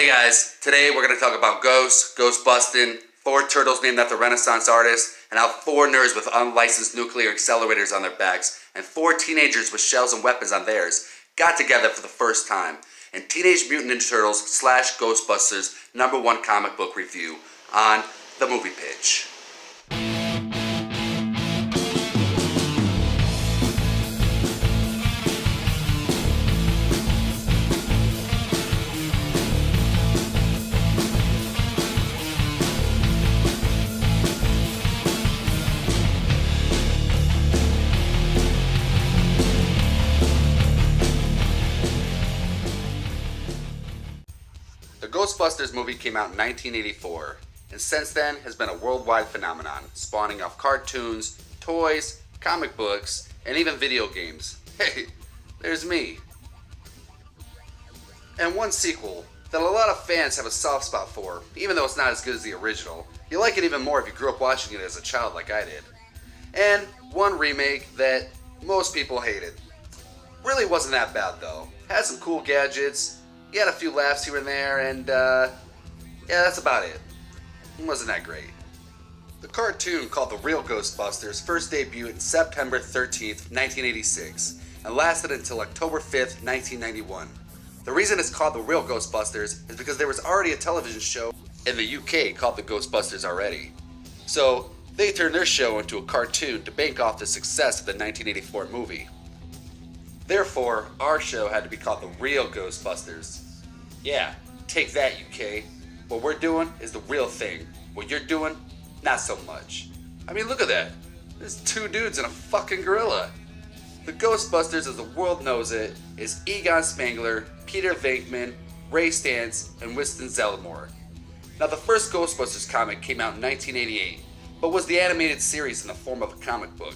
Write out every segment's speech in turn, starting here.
Hey guys, today we're going to talk about ghosts, ghostbusting, 4 turtles named after Renaissance artists, and how 4 nerds with unlicensed nuclear accelerators on their backs and 4 teenagers with shells and weapons on theirs got together for the first time in Teenage Mutant Ninja Turtles / Ghostbusters #1 comic book review on The Movie Pitch. The Ghostbusters movie came out in 1984, and since then has been a worldwide phenomenon, spawning off cartoons, toys, comic books, and even video games. Hey, there's me. And one sequel that a lot of fans have a soft spot for, even though it's not as good as the original. You like it even more if you grew up watching it as a child like I did. And one remake that most people hated. Really wasn't that bad though. Had some cool gadgets. He had a few laughs here and there, and yeah, that's about it. It wasn't that great. The cartoon, called The Real Ghostbusters, first debuted in September 13th, 1986, and lasted until October 5th, 1991. The reason it's called The Real Ghostbusters is because there was already a television show in the UK called The Ghostbusters already. So, they turned their show into a cartoon to bank off the success of the 1984 movie. Therefore, our show had to be called The Real Ghostbusters. Yeah, take that, UK. What we're doing is the real thing. What you're doing, not so much. I mean, look at that. There's 2 dudes and a fucking gorilla. The Ghostbusters, as the world knows it, is Egon Spengler, Peter Venkman, Ray Stantz, and Winston Zeddemore. Now, the first Ghostbusters comic came out in 1988, but was the animated series in the form of a comic book.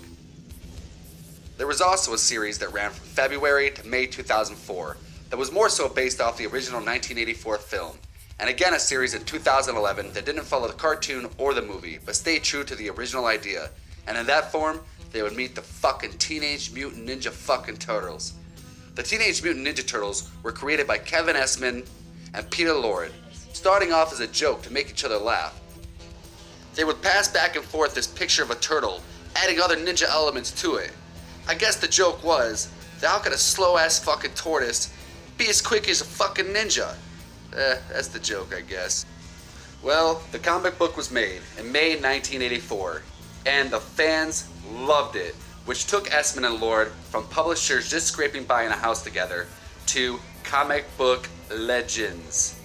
There was also a series that ran from February to May 2004 that was more so based off the original 1984 film, and again a series in 2011 that didn't follow the cartoon or the movie, but stayed true to the original idea, and in that form, they would meet the fucking Teenage Mutant Ninja fucking Turtles. The Teenage Mutant Ninja Turtles were created by Kevin Eastman and Peter Lorre, starting off as a joke to make each other laugh. They would pass back and forth this picture of a turtle, adding other ninja elements to it. I guess the joke was that how could a slow-ass fucking tortoise be as quick as a fucking ninja? That's the joke, I guess. Well, the comic book was made in May 1984, and the fans loved it, which took Eastman and Lorre from publishers just scraping by in a house together to comic book legends.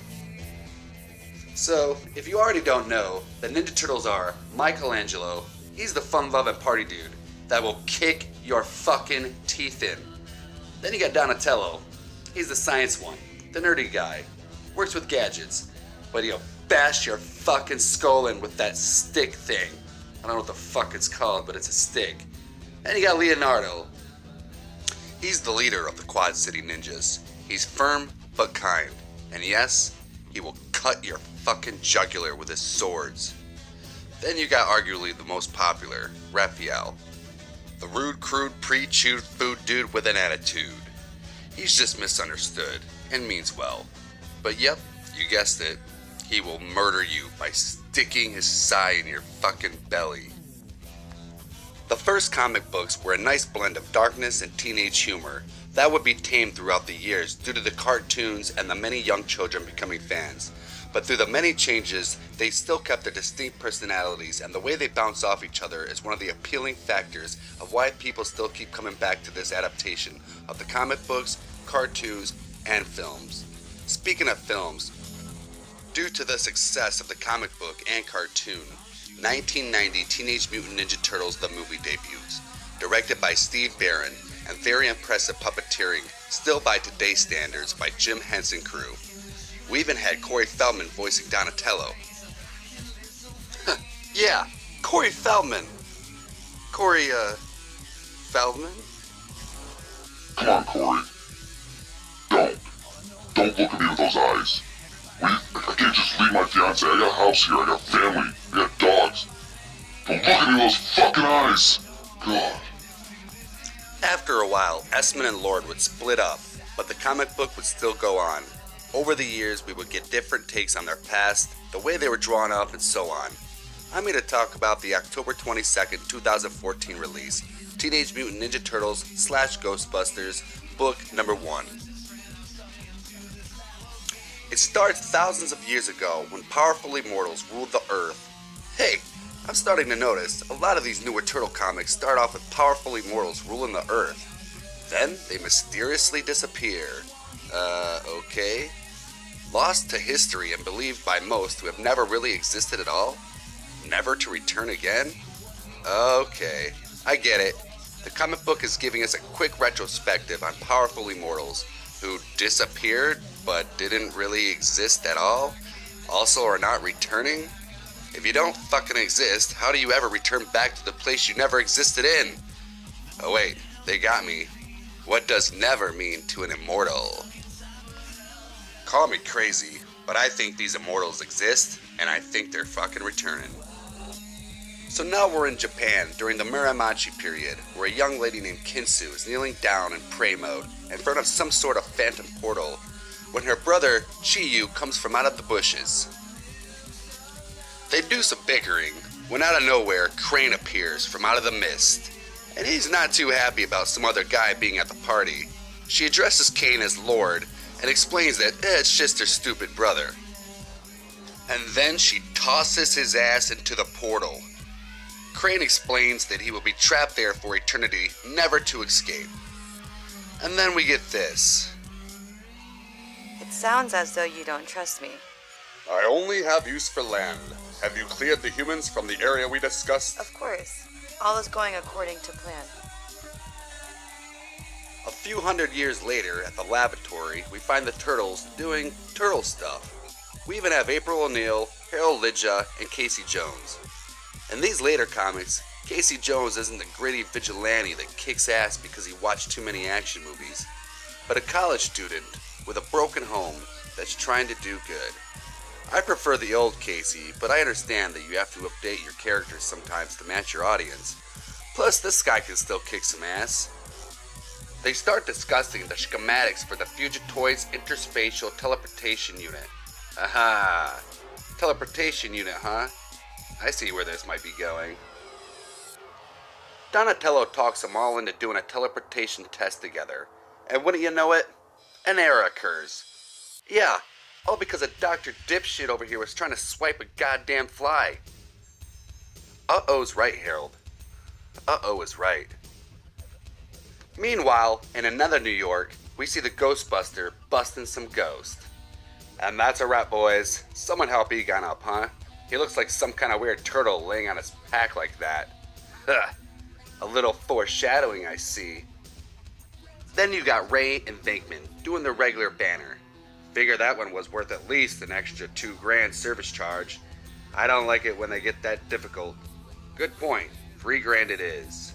So, if you already don't know, the Ninja Turtles are Michelangelo, he's the fun-loving party dude that will kick your fucking teeth in. Then you got Donatello. He's the science one, the nerdy guy. Works with gadgets, but he'll bash your fucking skull in with that stick thing. I don't know what the fuck it's called, but it's a stick. Then you got Leonardo. He's the leader of the Quad City Ninjas. He's firm but kind, and yes, he will cut your fucking jugular with his swords. Then you got arguably the most popular, Raphael. The rude, crude, pre-chewed food dude with an attitude. He's just misunderstood, and means well. But yep, you guessed it. He will murder you by sticking his sai in your fucking belly. The first comic books were a nice blend of darkness and teenage humor that would be tamed throughout the years due to the cartoons and the many young children becoming fans. But through the many changes, they still kept their distinct personalities, and the way they bounce off each other is one of the appealing factors of why people still keep coming back to this adaptation of the comic books, cartoons, and films. Speaking of films, due to the success of the comic book and cartoon, 1990 Teenage Mutant Ninja Turtles the movie debuts, directed by Steve Barron, and very impressive puppeteering, still by today's standards, by Jim Henson crew. We even had Corey Feldman voicing Donatello. Yeah, Corey Feldman. Corey, Feldman? Come on, Corey. Don't look at me with those eyes. I can't just leave my fiance. I got a house here, I got family, I got dogs. Don't look at me with those fucking eyes. God. After a while, Eastman and Lorre would split up, but the comic book would still go on. Over the years, we would get different takes on their past, the way they were drawn up, and so on. I'm here to talk about the October 22nd, 2014 release, Teenage Mutant Ninja Turtles / Ghostbusters, book number 1. It starts thousands of years ago when powerful immortals ruled the Earth. Hey, I'm starting to notice a lot of these newer turtle comics start off with powerful immortals ruling the Earth. Then they mysteriously disappear. Okay. Lost to history and believed by most who have never really existed at all? Never to return again? Okay, I get it. The comic book is giving us a quick retrospective on powerful immortals who disappeared but didn't really exist at all, also are not returning. If you don't fucking exist, how do you ever return back to the place you never existed in? Oh wait, they got me. What does never mean to an immortal? Call me crazy, but I think these immortals exist, and I think they're fucking returning. So now we're in Japan during the Muromachi period, where a young lady named Kinsu is kneeling down in pray mode in front of some sort of phantom portal, when her brother, Chiyu, comes from out of the bushes. They do some bickering, when out of nowhere, Crane appears from out of the mist, and he's not too happy about some other guy being at the party. She addresses Kane as Lord, and explains that it's just her stupid brother. And then she tosses his ass into the portal. Crane explains that he will be trapped there for eternity, never to escape. And then we get this. It sounds as though you don't trust me. I only have use for land. Have you cleared the humans from the area we discussed? Of course. All is going according to plan. A few hundred years later, at the laboratory, we find the Turtles doing turtle stuff. We even have April O'Neil, Harold Lidja, and Casey Jones. In these later comics, Casey Jones isn't the gritty vigilante that kicks ass because he watched too many action movies, but a college student with a broken home that's trying to do good. I prefer the old Casey, but I understand that you have to update your characters sometimes to match your audience. Plus, this guy can still kick some ass. They start discussing the schematics for the Fugitoid's interspatial teleportation unit. Aha! Teleportation unit, huh? I see where this might be going. Donatello talks them all into doing a teleportation test together. And wouldn't you know it? An error occurs. Yeah, all because a Dr. Dipshit over here was trying to swipe a goddamn fly. Uh-oh's right, Harold. Uh-oh is right. Meanwhile, in another New York, we see the Ghostbuster busting some ghost. And that's a wrap, boys. Someone help Egon up, huh? He looks like some kind of weird turtle laying on his pack like that. Huh. A little foreshadowing, I see. Then you got Ray and Venkman doing the regular banner. Figure that one was worth at least an extra $2,000 service charge. I don't like it when they get that difficult. Good point. $3,000 it is.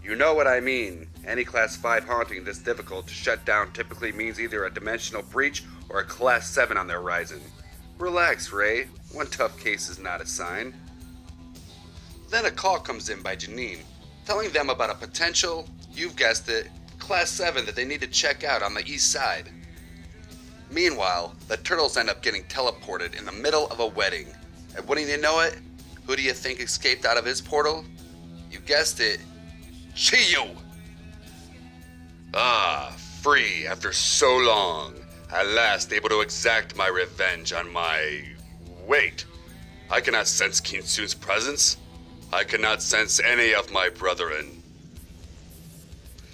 You know what I mean. Any Class 5 haunting this difficult to shut down typically means either a dimensional breach or a Class 7 on the horizon. Relax, Ray. One tough case is not a sign. Then a call comes in by Janine, telling them about a potential, you've guessed it, Class 7 that they need to check out on the east side. Meanwhile, the Turtles end up getting teleported in the middle of a wedding. And wouldn't you know it? Who do you think escaped out of his portal? You guessed it. Chiyu! Ah, free after so long. At last able to exact my revenge on my... Wait, I cannot sense Kinsu's presence. I cannot sense any of my brethren.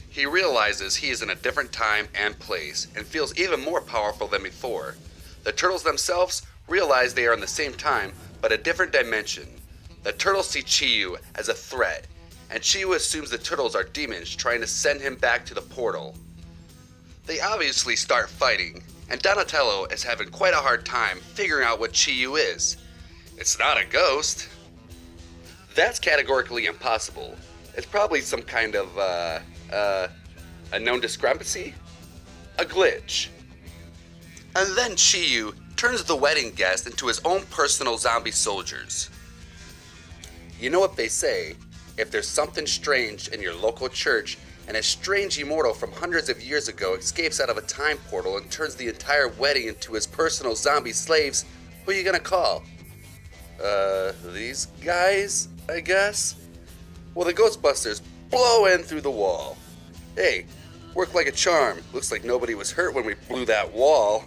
He realizes he is in a different time and place and feels even more powerful than before. The Turtles themselves realize they are in the same time, but a different dimension. The Turtles see Chiyu as a threat, and Chiyu assumes the Turtles are demons trying to send him back to the portal. They obviously start fighting, and Donatello is having quite a hard time figuring out what Chiyu is. It's not a ghost. That's categorically impossible. It's probably some kind of, a known discrepancy? A glitch. And then Chiyu turns the wedding guest into his own personal zombie soldiers. You know what they say, if there's something strange in your local church and a strange immortal from hundreds of years ago escapes out of a time portal and turns the entire wedding into his personal zombie slaves, who are you gonna call? These guys, I guess? Well, the Ghostbusters blow in through the wall. Hey, worked like a charm. Looks like nobody was hurt when we blew that wall.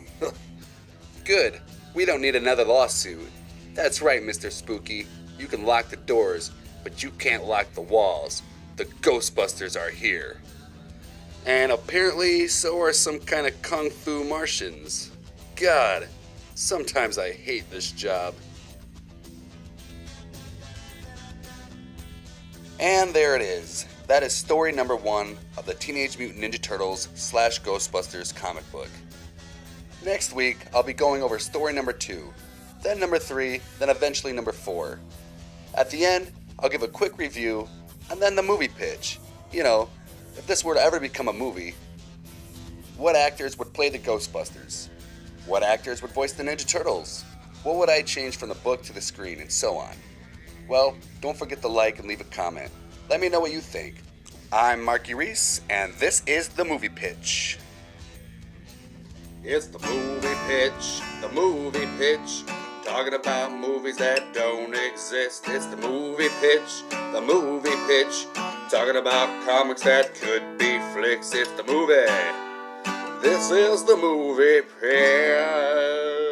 Good. We don't need another lawsuit. That's right, Mr. Spooky. You can lock the doors, but you can't lock the walls. The Ghostbusters are here. And apparently, so are some kind of kung fu Martians. God, sometimes I hate this job. And there it is. That is story number 1 of the Teenage Mutant Ninja Turtles / Ghostbusters comic book. Next week, I'll be going over story number 2, then number 3, then eventually number 4. At the end, I'll give a quick review, and then the movie pitch. You know, if this were to ever become a movie, what actors would play the Ghostbusters? What actors would voice the Ninja Turtles? What would I change from the book to the screen, and so on? Well, don't forget to like and leave a comment. Let me know what you think. I'm Marky Reese, and this is the movie pitch. It's the movie pitch, the movie pitch. Talking about movies that don't exist. It's the movie pitch, the movie pitch. Talking about comics that could be flicks. It's the movie. This is the movie pitch.